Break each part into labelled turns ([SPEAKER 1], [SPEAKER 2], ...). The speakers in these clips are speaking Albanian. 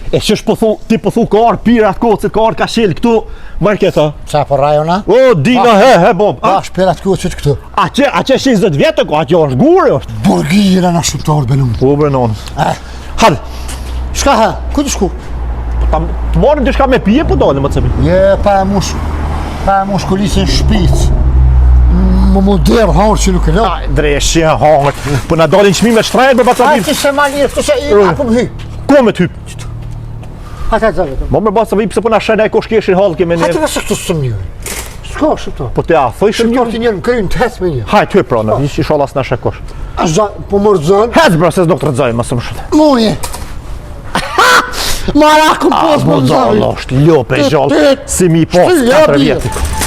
[SPEAKER 1] E që ti po thu ka arë pirat kocit, ka arë kashil këtu, marketa.
[SPEAKER 2] Qa po rajona?
[SPEAKER 1] O, dina he, bob.
[SPEAKER 2] Pa, shperat kocit këtu.
[SPEAKER 1] A që 60 vjetë ko, a që është gure është?
[SPEAKER 2] Borgjira na shqiptarë benum.
[SPEAKER 1] Po, brenon. Hadë.
[SPEAKER 2] Shka ha, ku të shku?
[SPEAKER 1] Të marrën të shka me pije, po dalë, më të sebi.
[SPEAKER 2] Je, pa e mush kulisin shpic. Më derë harë që nuk e lo.
[SPEAKER 1] Dreshi e hangët. Po na dalin qmime shtrajnë, për Bacavim.
[SPEAKER 2] Ti se ma lirë, këtu se i apëm hy.
[SPEAKER 1] Ko me t'hyp?
[SPEAKER 2] Hajtë zave të.
[SPEAKER 1] Mo me Bacavim, pëse po na shenë e ko shkeshin halë keme
[SPEAKER 2] Hajtë
[SPEAKER 1] neve.
[SPEAKER 2] nëse këtu së njërë. S'ka shëpto.
[SPEAKER 1] Po te a, thoj shëm
[SPEAKER 2] Shëpto të njërë më krynë të hecë me një.
[SPEAKER 1] Hajtë hyp prana, i sholas na shekosh.
[SPEAKER 2] Po mërë zënë.
[SPEAKER 1] Hec bro, se s'do të rëdzaj, më së më shëtë.
[SPEAKER 2] Muje. Mara ku posë më zënë.
[SPEAKER 1] Allah, është ljope e gjallë, si mi pas 4 vjetit.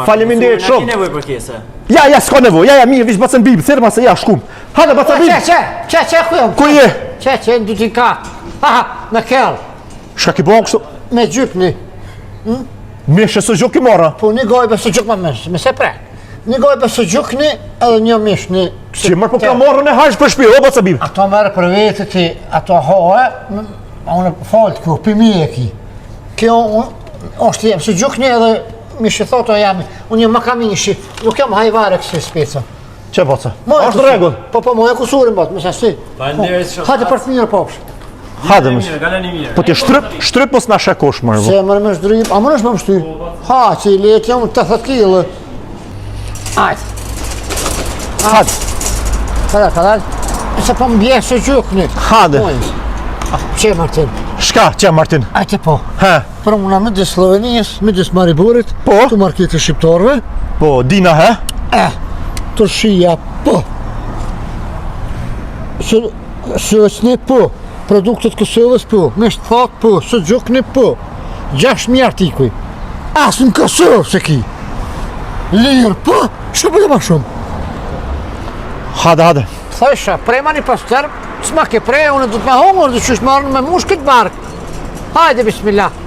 [SPEAKER 1] Faleminderit shumë.
[SPEAKER 3] Ki nevoj për kese?
[SPEAKER 1] Ja, s'ka nevoj, ja, mirë, vish bacën bibë, thirë se ja, shkum. Hada, bacën bibë.
[SPEAKER 2] Që, ku jam?
[SPEAKER 1] Ku je?
[SPEAKER 2] Që, në dy t'i ka. Ha, me kell.
[SPEAKER 1] Shka ki bon kështu?
[SPEAKER 2] Me gjykni.
[SPEAKER 1] Mishe së gjukë i mora.
[SPEAKER 2] Po një gojë besë gjykë me se pre. Një gojë besë gjykni edhe një mishni.
[SPEAKER 1] Që mërë po ka morën e hajsh për shpi, o bacën bibë.
[SPEAKER 2] Ato merë për vetë ti, ato hoë, unë falë kjo, pimi e ki. Kjo, është jem, së gjykni edhe mi shi thoto jam, unë jam makamishi, nuk jam hajvare kësi speca.
[SPEAKER 1] Që baca? Ashtë regull?
[SPEAKER 2] Po, më e kusurin batë, më shashti. Hajde për të mirë popsh.
[SPEAKER 1] Hajde mësë. Po ti shtrip mos na shekosh mërë.
[SPEAKER 2] Se mërë me shdryp, a mërë është me më shty? Ha, që i letë jam 80 kg. Hajde.
[SPEAKER 1] Hajde.
[SPEAKER 2] Kadar. Se po më bjesë së gjukni.
[SPEAKER 1] Hajde.
[SPEAKER 2] Që Martin?
[SPEAKER 1] Shka, që Martin?
[SPEAKER 2] Ajte po.
[SPEAKER 1] He.
[SPEAKER 2] Për muna me disë Slovenijës, me disë Mariborit,
[SPEAKER 1] Po?
[SPEAKER 2] të marketë shqiptarve.
[SPEAKER 1] Po, dina he?
[SPEAKER 2] Tërshia, po. Sësni, po. Produktet Kosovës, po. Meshtë thatë, po. Së gjukni, po. 6.000 artikuj. Asë në Kosovë, se ki. Lirë, po. Shë për të ma shumë?
[SPEAKER 1] Hade.
[SPEAKER 2] Thësha, prema një pas tërë, s'ma ke prej, unë du të me hongër, dhe qështë marrën me mush këtë barkë. Hajde, bismillah.